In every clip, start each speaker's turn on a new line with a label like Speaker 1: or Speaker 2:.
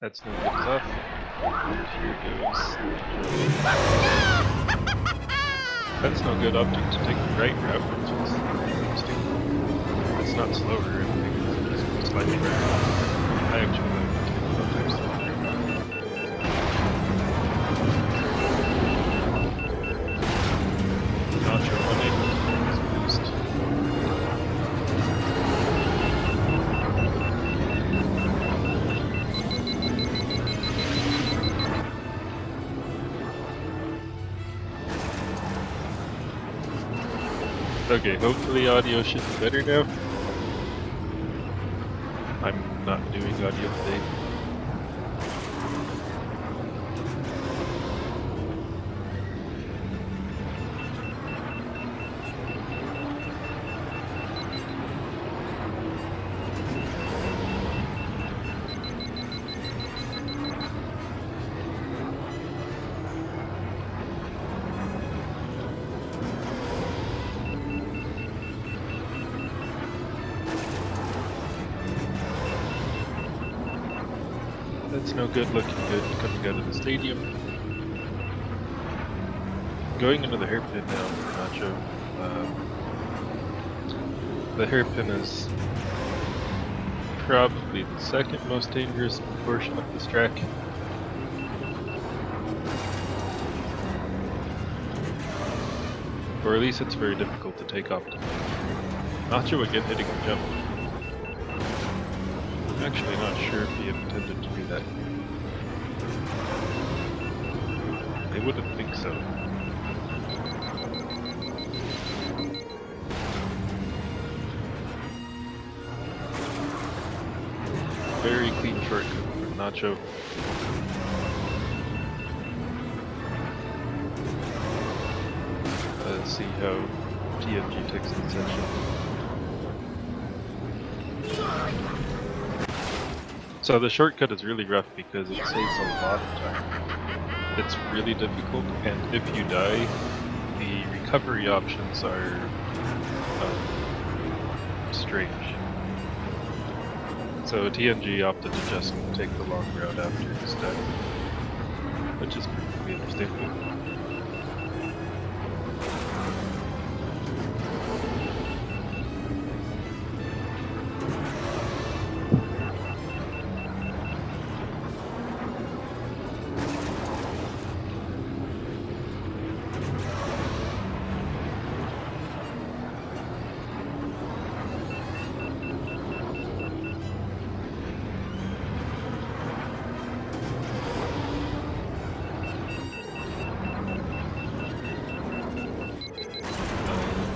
Speaker 1: That's no good stuff. Here goes. That's no good opting to take the right route, which is interesting. It's not slower or anything, it's just slightly better. I actually like it sometimes slower. Nacho unable to make his boost. Okay, hopefully audio should be better now. I'm not doing audio today. That's no good, looking good coming out of the stadium. Going into the hairpin now for Nacho. The hairpin is probably the second most dangerous portion of this track. Or at least it's very difficult to take off. Nacho again hitting the jump. I'm actually not sure if he intended to do that. I wouldn't think so. Very clean shortcut from Nacho. Let's see how TNG takes the session. So the shortcut is really rough because it saves a lot of time. It's really difficult, and if you die, the recovery options are strange. So TNG opted to just take the long route after his death, which is perfectly understandable.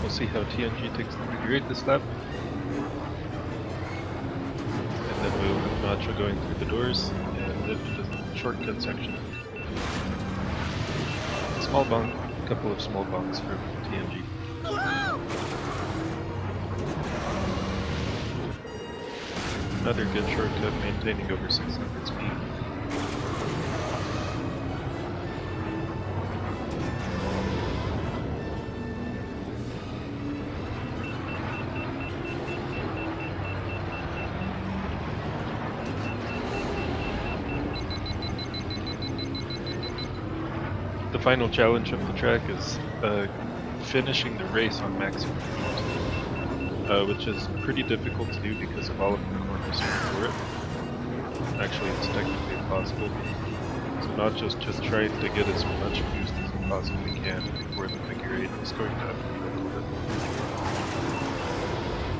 Speaker 1: See how TNG takes the figure 8 this lap. And then we'll have Nacho going through the doors, and then to the shortcut section. Small bonk, a couple of small bonks from TNG. Another good shortcut, maintaining over 600 speed. The final challenge of the track is finishing the race on maximum speed, which is pretty difficult to do because of all of the corners for it. Actually, it's technically impossible. So Nacho's just trying to get as much boost as he possibly can before the figure 8 is going to have to be a little bit.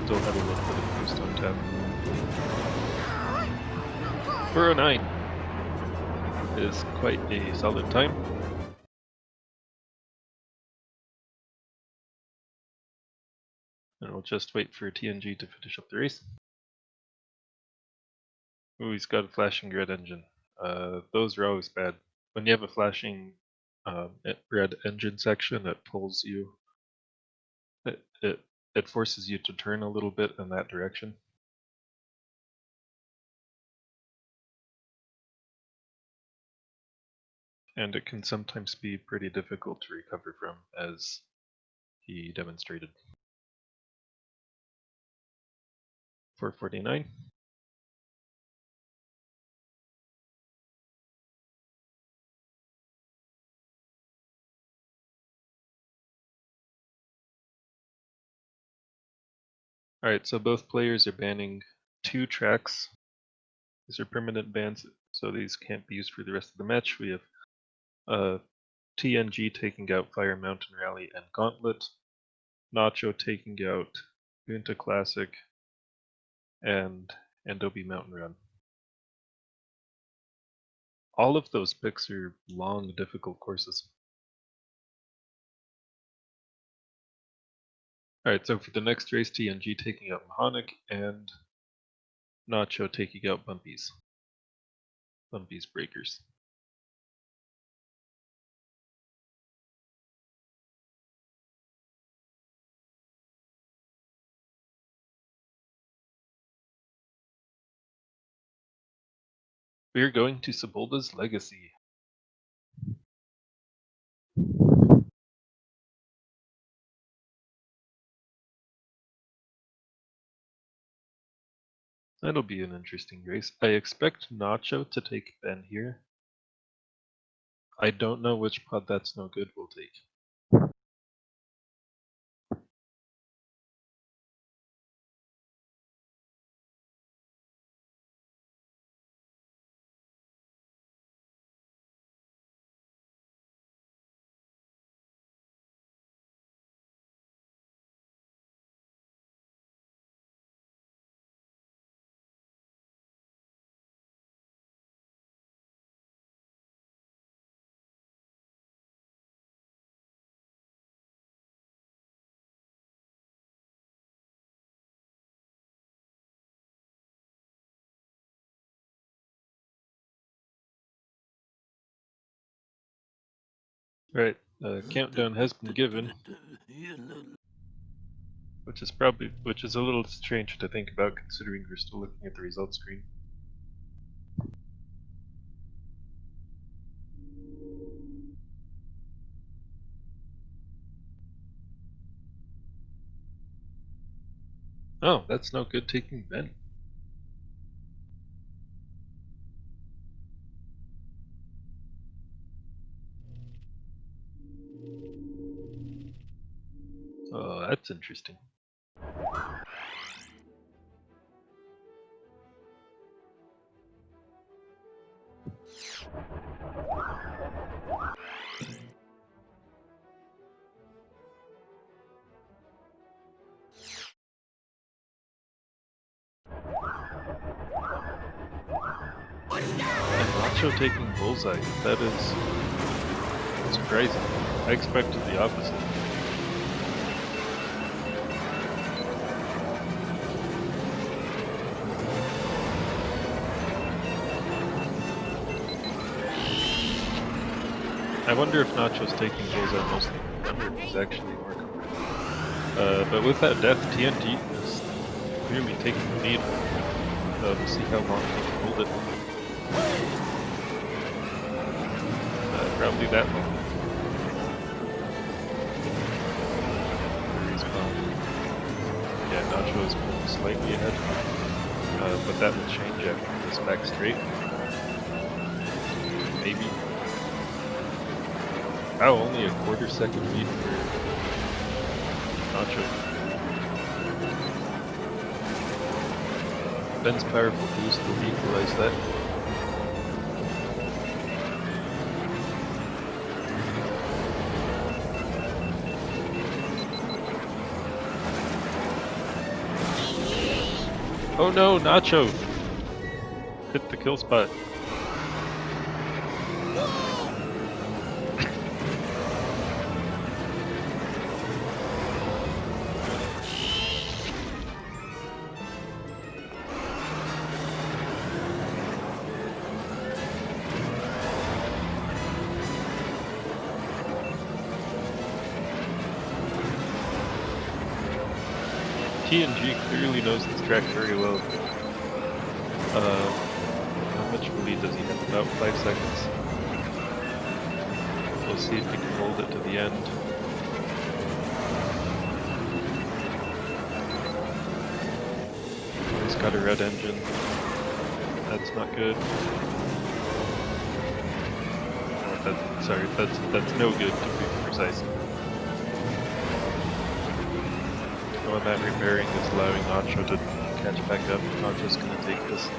Speaker 1: Still have a little bit of boost on tap. 409 is quite a solid time. And we'll just wait for TNG to finish up the race. Ooh, he's got a flashing red engine. Those are always bad. When you have a flashing red engine section, it pulls you. It forces you to turn a little bit in that direction. And it can sometimes be pretty difficult to recover from, as he demonstrated. 449. Alright, so both players are banning 2 tracks. These are permanent bans, so these can't be used for the rest of the match. We have TNG taking out Fire Mountain Rally and Gauntlet, Nacho taking out Junta Classic, and Adobe Mountain Run. All of those picks are long, difficult courses. Alright, so for the next race, TNG taking out Mahonic and Nacho taking out Bumpy's Breakers. We are going to Sebulba's Legacy. That'll be an interesting race. I expect Nacho to take Ben here. I don't know which pod That's No Good will take. Right, countdown has been given, which is a little strange to think about considering we're still looking at the results screen. Oh, That's No Good taking Ben. Oh, that's interesting. And Nacho taking Bullseye, that is surprising. I expected the opposite. I wonder if Nacho's taking Bullseye mostly. I wonder if he's actually more comfortable. But with that death, TNT is clearly taking the lead. We'll see how long he can hold it. Probably that long. Yeah, Nacho is pulling slightly ahead. But that will change after this back straight. Maybe. Oh, only a quarter-second lead for Nacho. Ben's powerful boost will equalize that. Oh no, Nacho! Hit the kill spot. TNG clearly knows this track very well. How much of a lead does he have? About 5 seconds. We'll see if he can hold it to the end. He's got a red engine. That's not good. That's no good to be precise. on that repairing is allowing Nacho to catch back up. Nacho's gonna take this.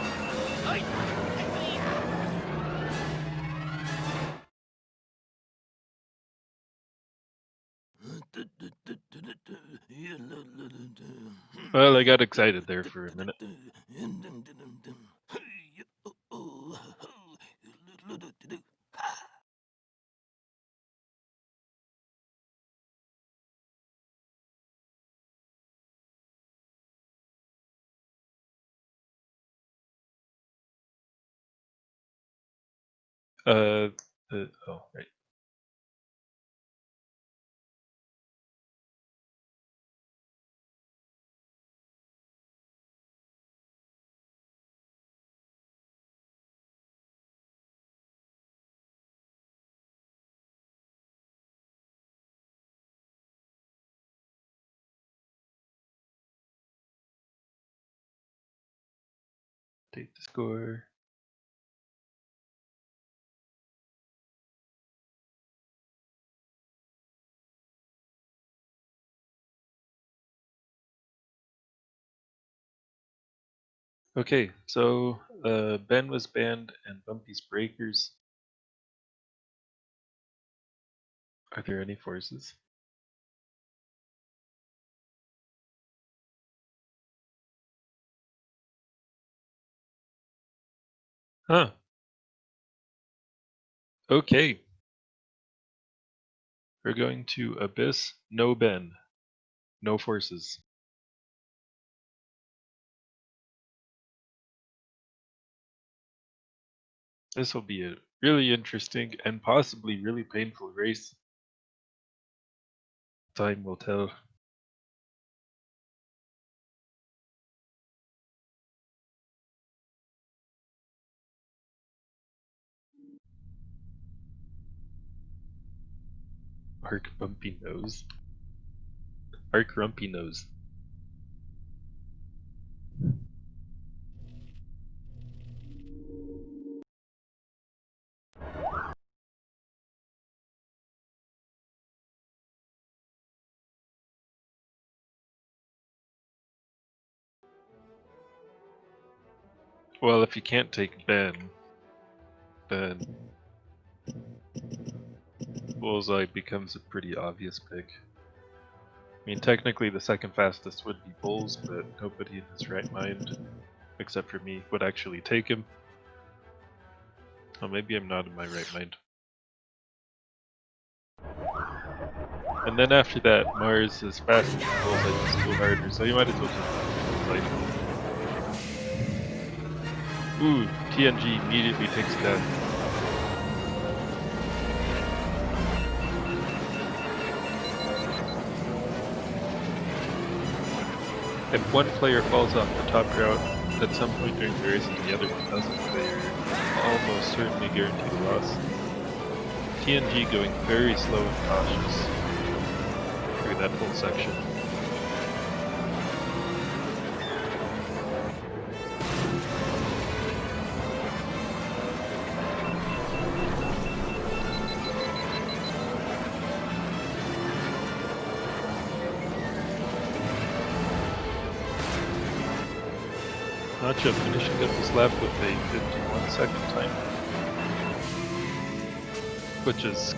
Speaker 1: Well, I got excited there for a minute. Oh, right. Take the score. Okay, so Ben was banned and Bumpy's breakers. Are there any forces? Huh. Okay. We're going to Abyss, no Ben, no forces. This will be a really interesting and possibly really painful race. Time will tell. Arc Bumpy Nose. Arc Rumpy Nose. Well, if you can't take Ben, then Bullseye becomes a pretty obvious pick. I mean, technically the second fastest would be Bulls, but nobody in his right mind, except for me, would actually take him. Oh, maybe I'm not in my right mind. And then after that, Mars is faster than Bullseye, just go harder, so you might as well just Bullseye. Ooh, TNG immediately takes it down. If one player falls off the top route at some point during the race and the other one doesn't, they are almost certainly guaranteed a loss. TNG going very slow and cautious through that whole section. Nacho finishing up this lap with a 51-second time, which is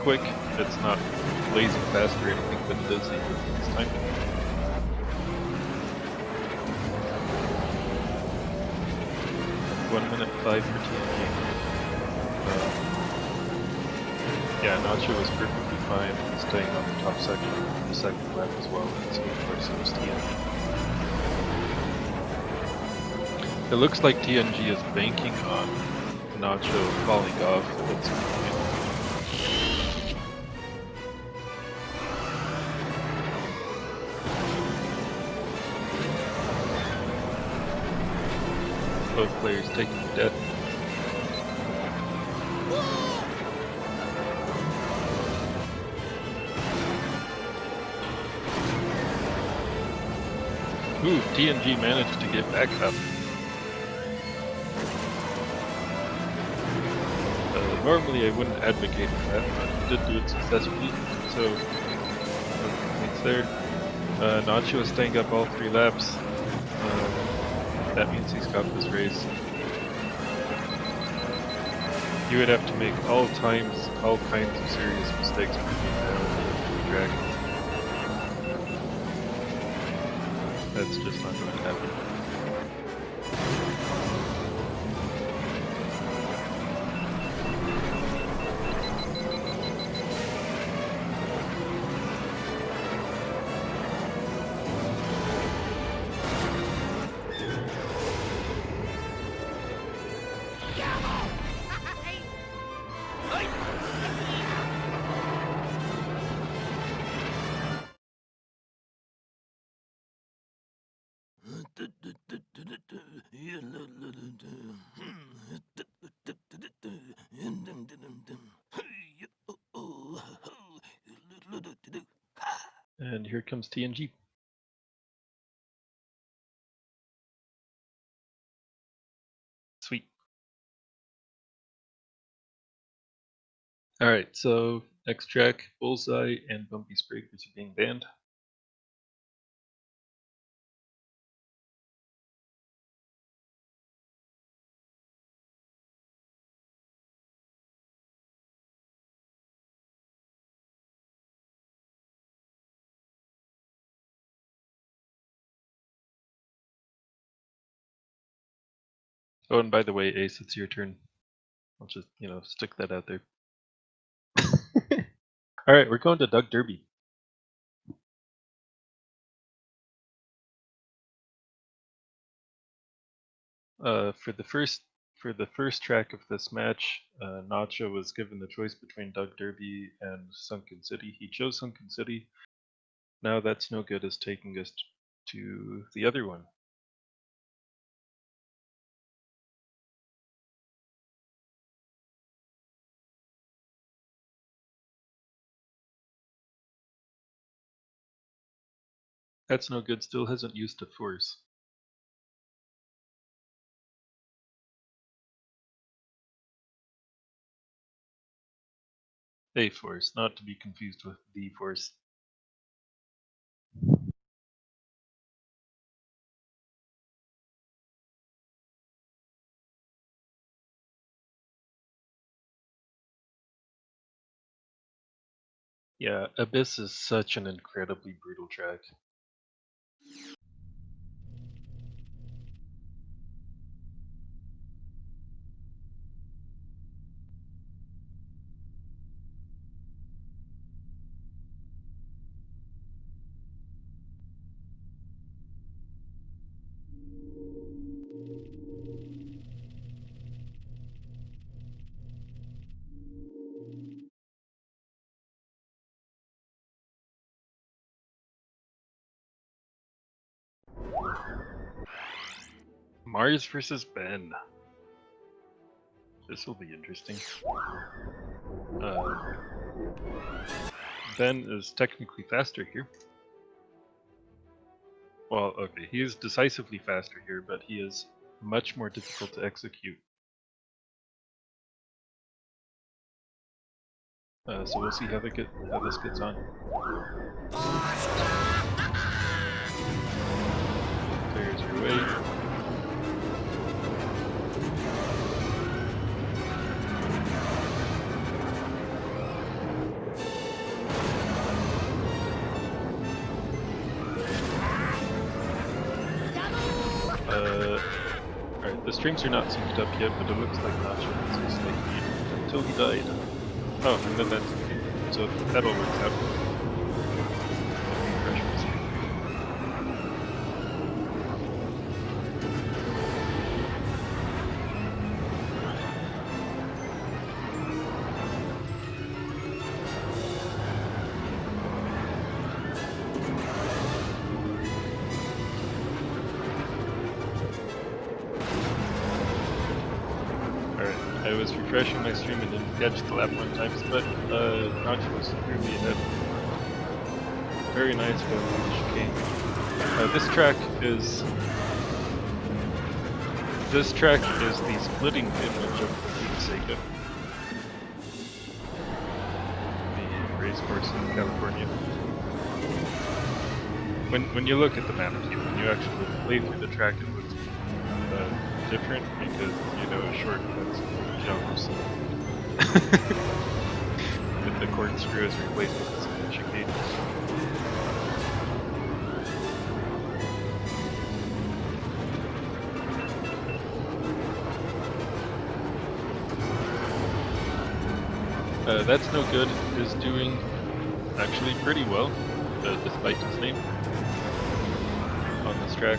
Speaker 1: quick. It's not blazing fast or anything, but it does equal this time. One minute 5 for TNG. Yeah, Nacho was perfectly fine staying on the top section for the second lap as well, and so of course it was TNG. It looks like TNG is banking on Nacho falling off at some point. Both players taking the death. Ooh, TNG managed to get back up. Normally I wouldn't advocate for that, but he did do it successfully, so no complaints there. Nacho is staying up all 3 laps. That means he's got this race. You would have to make all kinds of serious mistakes between now and the track. That's just not going to happen. And here comes TNG. Sweet. Alright, so next track, Bullseye and Bumpy Breakers are being banned. Oh, and by the way, Ace, it's your turn. I'll just, stick that out there. Alright, we're going to Doug Derby. For the first track of this match, Nacho was given the choice between Doug Derby and Sunken City. He chose Sunken City. Now That's No Good is taking us to the other one. That's No Good still hasn't used a force. A force, not to be confused with the force. Yeah, Abyss is such an incredibly brutal track. Mars versus Ben. This will be interesting. Ben is technically faster here. Well, okay, he is decisively faster here, but he is much more difficult to execute. So we'll see how this gets on. Clears your way. Alright, the strings are not synced up yet, but it looks like Nacho has a slight lead until he died. Oh, and then that's okay. So that all works out. I was refreshing my stream and didn't catch the lap 1 time, but Nacho was clearly ahead. Very nice going on the chicane. This track is the splitting image of the Sega, the race course in California. when you look at the map, when you actually play through the track, it looks different because shortcuts, jumps, and the corkscrew is replaced with this chicane. That's No Good is doing actually pretty well, despite his name on this track.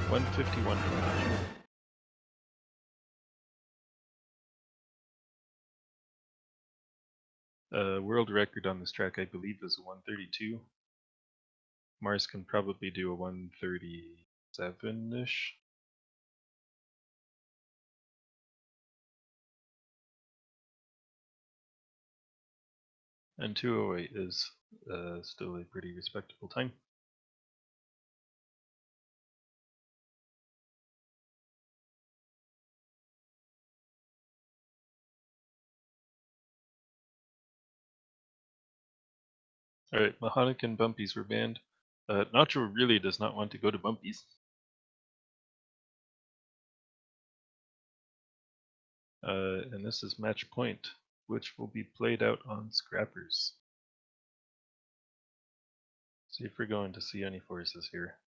Speaker 1: 151. World record on this track, I believe, is a 132. Mars can probably do a 137-ish. And 208 is still a pretty respectable time. Alright, Mahonic and Bumpies were banned. Nacho really does not want to go to Bumpies. And this is match point, which will be played out on Scrappers. See if we're going to see any forces here.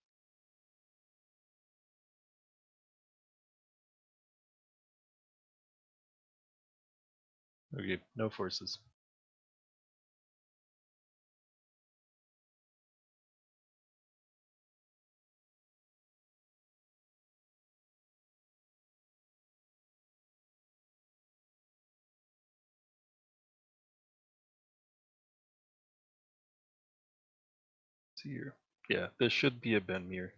Speaker 1: Okay, no forces. See here. Yeah, this should be a Ben Mir.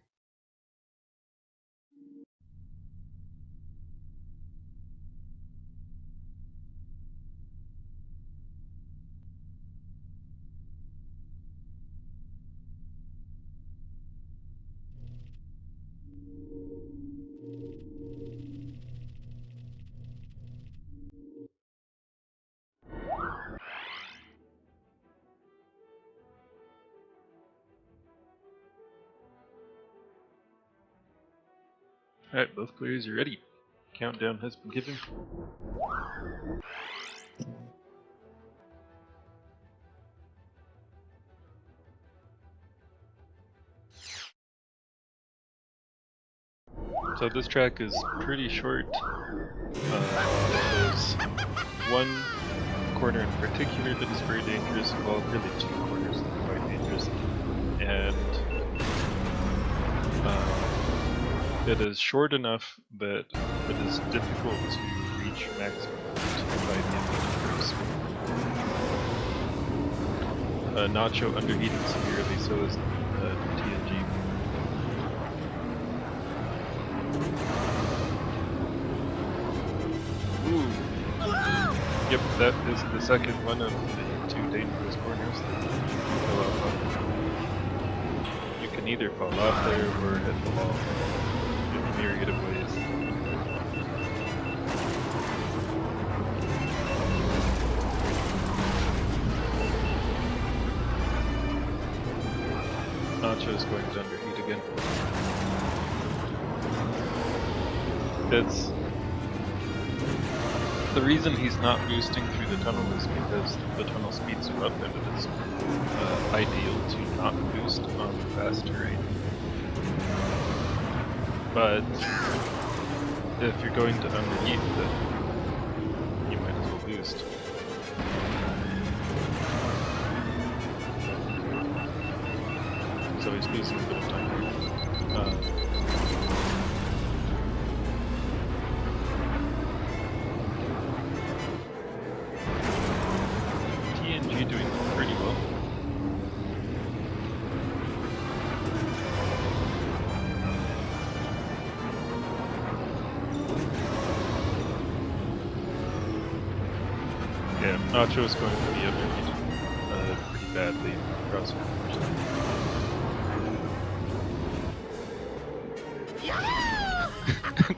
Speaker 1: Alright, both players are ready. Countdown has been given. So this track is pretty short. There's one corner in particular that is very dangerous, well, really two corners that are quite dangerous, and it is short enough that it is difficult to reach maximum by the end of the race. Nacho underheated severely, so is TNG. Ooh. Yep, that is the second one of the two dangerous corners that you fell off on. You can either fall off there or hit the wall in a myriad of ways. Nacho's going to underheat again. It's the reason he's not boosting through the tunnel is because the tunnel speeds you up, and it is ideal to not boost on the fast terrain. But if you're going to underheat, then you might as well boost. So he's losing a bit of time here. TNG doing pretty well. Yeah, Nacho's going to be underheated pretty badly across corners.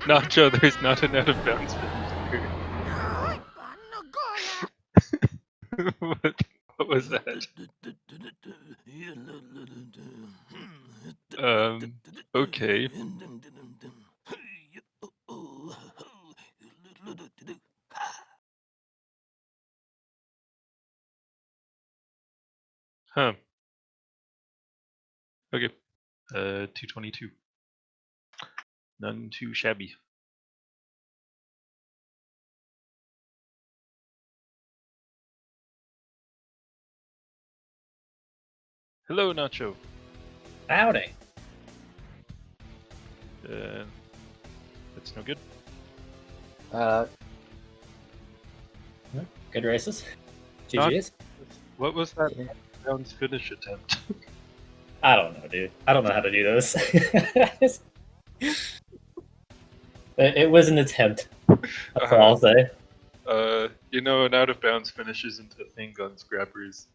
Speaker 1: Nacho, there's not an out of bounds for him here. what was that? Okay. Huh. Okay. 222. None too shabby. Hello, Nacho.
Speaker 2: Howdy.
Speaker 1: That's no good.
Speaker 2: Good races.
Speaker 1: Not-
Speaker 2: GG's.
Speaker 1: What was that
Speaker 3: Yeah.
Speaker 1: round's finish attempt?
Speaker 2: I don't know, dude. I don't know how to do those. It was an attempt. That's all I'll say.
Speaker 1: An out of bounds finish isn't a thing on Scrappers.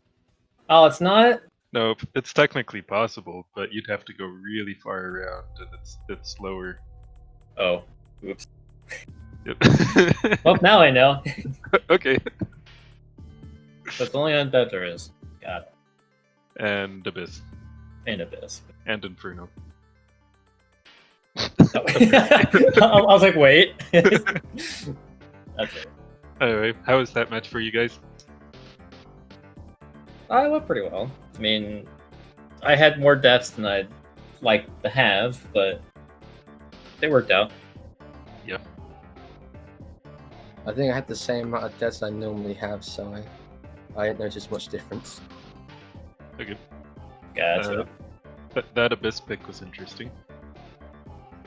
Speaker 2: Oh, it's not?
Speaker 1: No, it's technically possible, but you'd have to go really far around, and it's slower.
Speaker 2: Oh, oops.
Speaker 1: Yep.
Speaker 2: Well, now I know.
Speaker 1: Okay.
Speaker 2: That's the only undead there is. Got it.
Speaker 1: And Abyss.
Speaker 2: And Abyss.
Speaker 1: And Inferno.
Speaker 2: Oh. I was like, wait. That's it.
Speaker 1: Anyway, how was that match for you guys?
Speaker 2: I went pretty well. I mean, I had more deaths than I'd like to have, but they worked out.
Speaker 1: Yeah.
Speaker 3: I think I had the same amount of deaths I normally have, so I didn't notice much difference.
Speaker 1: Okay.
Speaker 2: Gotcha.
Speaker 1: That Abyss pick was interesting.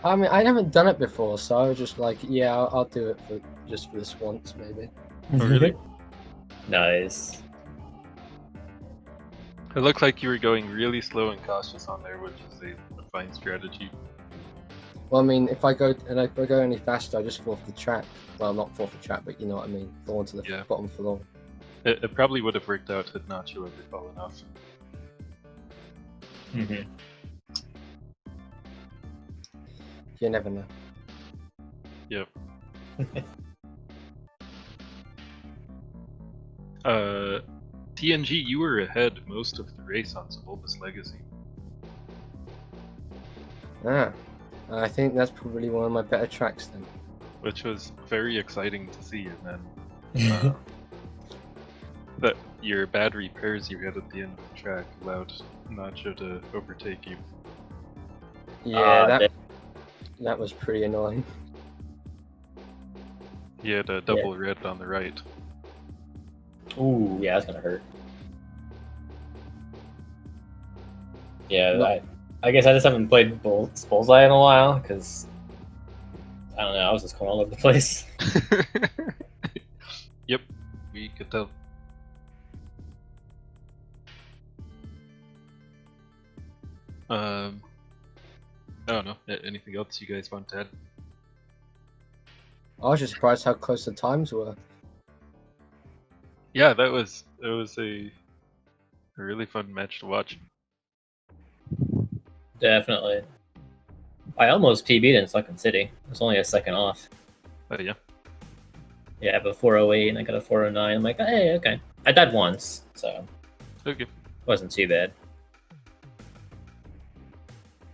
Speaker 3: I mean, I haven't done it before, so I was just like, yeah, I'll do it just for this once, maybe.
Speaker 1: Oh, really?
Speaker 2: Nice.
Speaker 1: It looked like you were going really slow and cautious on there, which is a fine strategy.
Speaker 3: Well, I mean, if I go any faster, I just fall off the track. Well, not fall off the track, but you know what I mean. Fall onto the bottom floor.
Speaker 1: It probably would have worked out had Nacho ever fallen off.
Speaker 2: Mm-hmm.
Speaker 3: You never know.
Speaker 1: Yep. TNG, you were ahead most of the race on Sebulba's Legacy.
Speaker 3: I think that's probably one of my better tracks then.
Speaker 1: Which was very exciting to see, and then that your bad repairs you had at the end of the track allowed Nacho to overtake you.
Speaker 3: Yeah, that was pretty annoying.
Speaker 1: He had a double red on the right.
Speaker 2: Ooh, yeah, that's gonna hurt. Yeah, I guess I just haven't played Bullseye in a while, because I don't know, I was just going all over the place.
Speaker 1: Yep, we could tell. I don't know. Anything else you guys want to add?
Speaker 3: I was just surprised how close the times were.
Speaker 1: Yeah, it was a really fun match to watch.
Speaker 2: Definitely. I almost PB'd in Sunken City. It was only a second off.
Speaker 1: Oh yeah.
Speaker 2: Yeah, I have a 408 and I got a 409. I'm like, hey, okay. I died once, so
Speaker 1: Okay.
Speaker 2: wasn't too bad.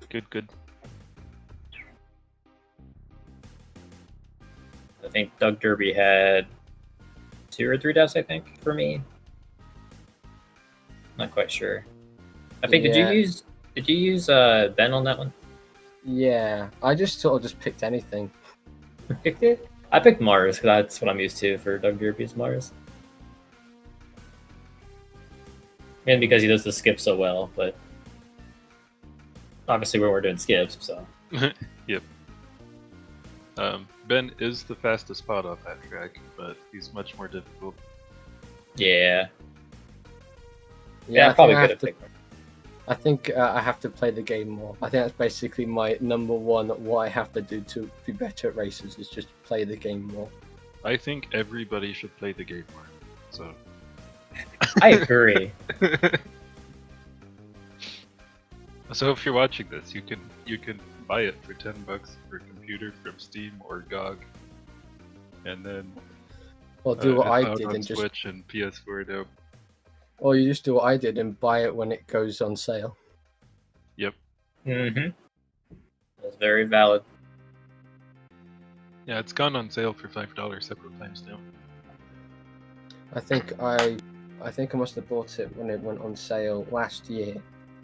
Speaker 1: Good.
Speaker 2: I think Doug Derby had 2 or 3 deaths, I think, for me. Not quite sure. I think
Speaker 3: Yeah.
Speaker 2: did you use Ben on that one?
Speaker 3: Yeah, I just sort of just picked anything.
Speaker 2: Picked it? I picked Mars because that's what I'm used to for Doug Derby's Mars. And because he does the skip so well, but obviously we weren't doing skips, so.
Speaker 1: Yep. Ben is the fastest spot off that track, but he's much more difficult.
Speaker 2: Yeah.
Speaker 3: Yeah,
Speaker 2: I probably
Speaker 3: think
Speaker 2: could have picked him.
Speaker 3: I think I have to play the game more. I think that's basically my number one. What I have to do to be better at races is just play the game more.
Speaker 1: I think everybody should play the game more. So.
Speaker 2: I agree.
Speaker 1: So if you're watching this, you can buy it for $10 for a computer from Steam or GOG, and then
Speaker 3: Or do what
Speaker 1: it's
Speaker 3: I
Speaker 1: out
Speaker 3: did
Speaker 1: on
Speaker 3: and just,
Speaker 1: Switch and PS4 now.
Speaker 3: or you just do what I did and buy it when it goes on sale.
Speaker 1: Yep.
Speaker 2: Mm-hmm. That's very valid.
Speaker 1: Yeah, it's gone on sale for $5 several times now.
Speaker 3: I think I must have bought it when it went on sale last year,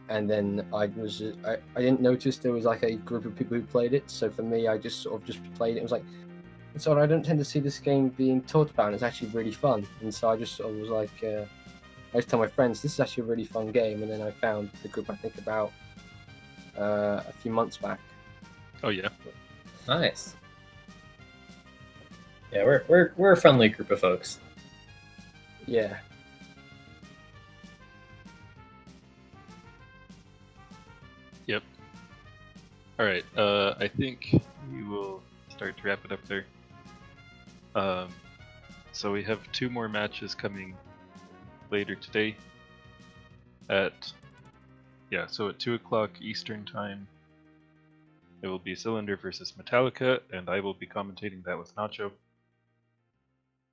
Speaker 3: and then I didn't notice there was like a group of people who played it. So for me, I just sort of just played it. It was like, it's odd. I don't tend to see this game being talked about, and it's actually really fun. And so I just sort of was like, I just tell my friends, this is actually a really fun game. And then I found the group I think about a few months back.
Speaker 1: Oh yeah.
Speaker 2: Nice. Yeah, we're a friendly group of folks.
Speaker 3: Yeah.
Speaker 1: Yep. All right. I think we will start to wrap it up there. So we have 2 more matches coming later today. So at 2 o'clock Eastern time, it will be Cylinder versus Metallica, and I will be commentating that with Nacho.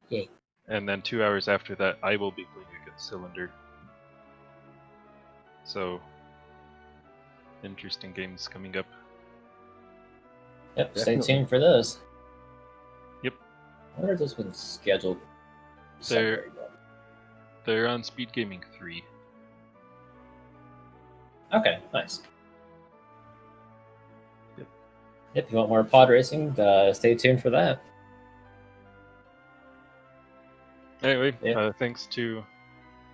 Speaker 2: Yay.
Speaker 1: And then 2 hours after that, I will be playing against Cylinder. So, interesting games coming up.
Speaker 2: Yep,
Speaker 3: Definitely.
Speaker 2: stay tuned for those.
Speaker 1: Yep.
Speaker 2: I wonder if those been scheduled.
Speaker 1: They're-
Speaker 2: separately.
Speaker 1: They're on SpeedGaming 3.
Speaker 2: Okay, nice.
Speaker 1: Yep.
Speaker 2: Yep, if you want more pod racing, stay tuned for that.
Speaker 1: Anyway,
Speaker 2: Yeah.
Speaker 1: thanks to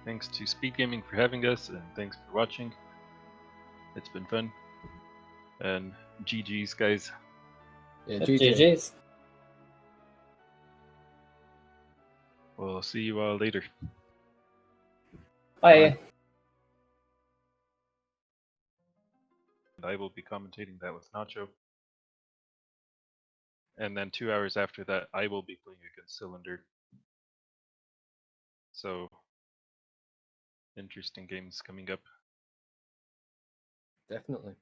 Speaker 1: SpeedGaming for having us, and thanks for watching. It's been fun. And GG's, guys.
Speaker 3: Yeah.
Speaker 2: Yep,
Speaker 3: GG.
Speaker 2: GG's.
Speaker 1: We'll see you all later.
Speaker 2: Bye.
Speaker 3: Bye.
Speaker 1: And I will be commentating that with Nacho. And then 2 hours after that, I will be playing against Cylinder. So, interesting games coming up.
Speaker 3: Definitely.